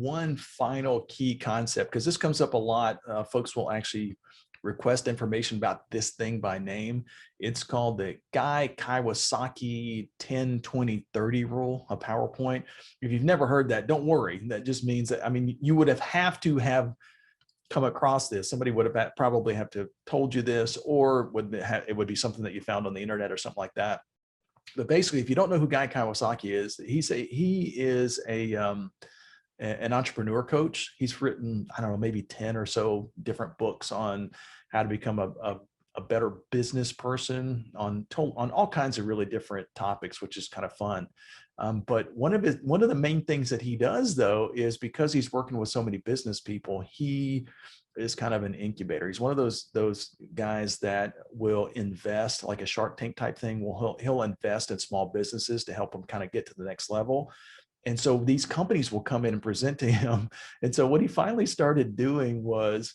one final key concept, because this comes up a lot. Folks will actually request information about this thing by name. It's called the Guy Kawasaki 10-20-30 rule, a PowerPoint. If you've never heard that, don't worry. That just means that, I mean, you would have to have come across this. Somebody would have probably have to have told you this, or it would be something that you found on the internet or something like that. But basically, if you don't know who Guy Kawasaki is, he is an entrepreneur coach. He's written, I don't know, maybe 10 or so different books on how to become a better business person on all kinds of really different topics, which is kind of fun. But one of the main things that he does, though, is because he's working with so many business people, he is kind of an incubator. He's one of those guys that will invest, like a Shark Tank type thing. He'll invest in small businesses to help them kind of get to the next level. And so these companies will come in and present to him. And so what he finally started doing was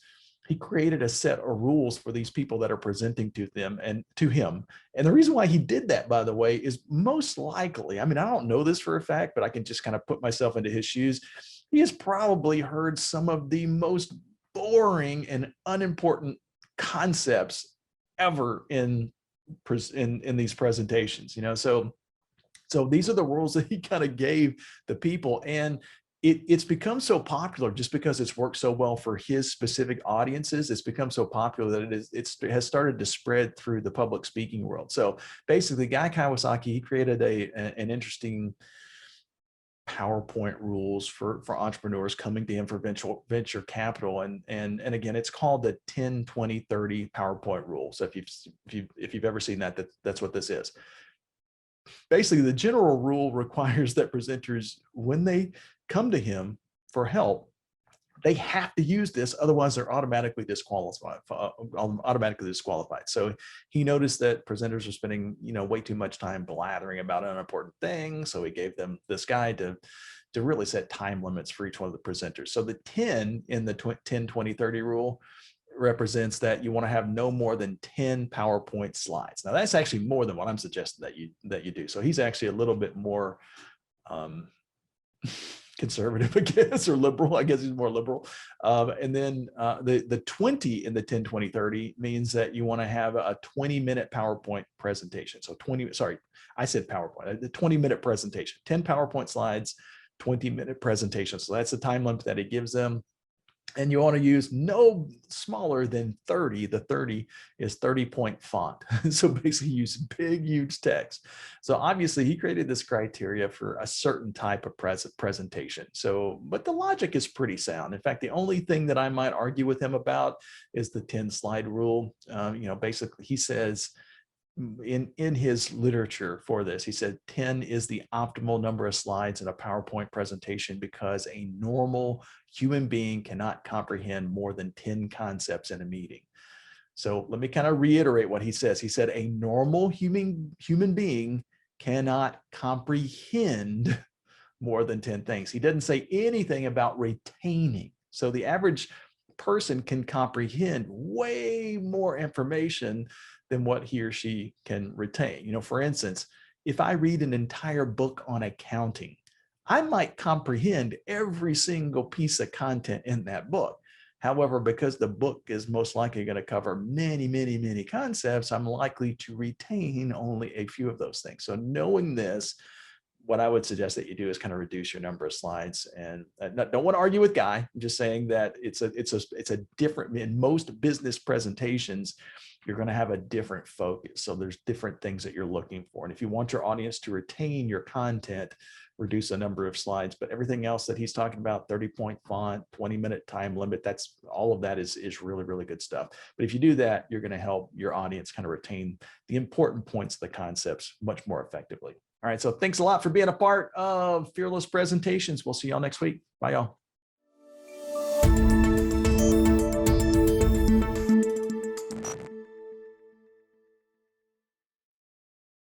he created a set of rules for these people that are presenting to them and to him. And the reason why he did that, by the way, is most likely, I mean, I don't know this for a fact, but I can just kind of put myself into his shoes. He has probably heard some of the most boring and unimportant concepts ever in these presentations, you know. So these are the rules that he kind of gave the people, and it's become so popular just because it's worked so well for his specific audiences. It's become so popular that it has started to spread through the public speaking world. So basically, Guy Kawasaki, he created an interesting PowerPoint rules for entrepreneurs coming to him for venture capital, and again, it's called the 10-20-30 PowerPoint rule. So if you've ever seen that, that's what this is. Basically, the general rule requires that presenters, when they come to him for help, they have to use this, otherwise they're automatically disqualified. So he noticed that presenters are spending, way too much time blathering about unimportant things. So he gave them this guide to really set time limits for each one of the presenters. So the 10 in the 10-20-30 rule represents that you want to have no more than 10 PowerPoint slides. Now that's actually more than what I'm suggesting that you do. So he's actually a little bit more conservative, I guess, or liberal. I guess he's more liberal. And then the 20 in the 10-20-30 means that you want to have a 20-minute PowerPoint presentation. So I said PowerPoint, the 20-minute presentation, 10 PowerPoint slides, 20-minute presentation. So that's the time limit that he gives them. And you want to use no smaller than 30. The 30 is 30-point font. So basically use big, huge text. So obviously he created this criteria for a certain type of presentation. So, but the logic is pretty sound. In fact, the only thing that I might argue with him about is the 10-slide rule. Basically he says, in his literature for this, he said 10 is the optimal number of slides in a PowerPoint presentation because a normal human being cannot comprehend more than 10 concepts in a meeting. So let me kind of reiterate what he says. He said a normal human being cannot comprehend more than 10 things. He doesn't say anything about retaining. So the average person can comprehend way more information than what he or she can retain. For instance, if I read an entire book on accounting, I might comprehend every single piece of content in that book. However, because the book is most likely going to cover many, many, many concepts, I'm likely to retain only a few of those things. So knowing this, what I would suggest that you do is kind of reduce your number of slides. And don't want to argue with Guy. I'm just saying that it's a different, in most business presentations, you're going to have a different focus. So there's different things that you're looking for. And if you want your audience to retain your content, reduce the number of slides. But everything else that he's talking about, 30-point font, 20-minute time limit, that's all of that is really, really good stuff. But if you do that, you're going to help your audience kind of retain the important points of the concepts much more effectively. All right. So thanks a lot for being a part of Fearless Presentations. We'll see y'all next week. Bye, y'all.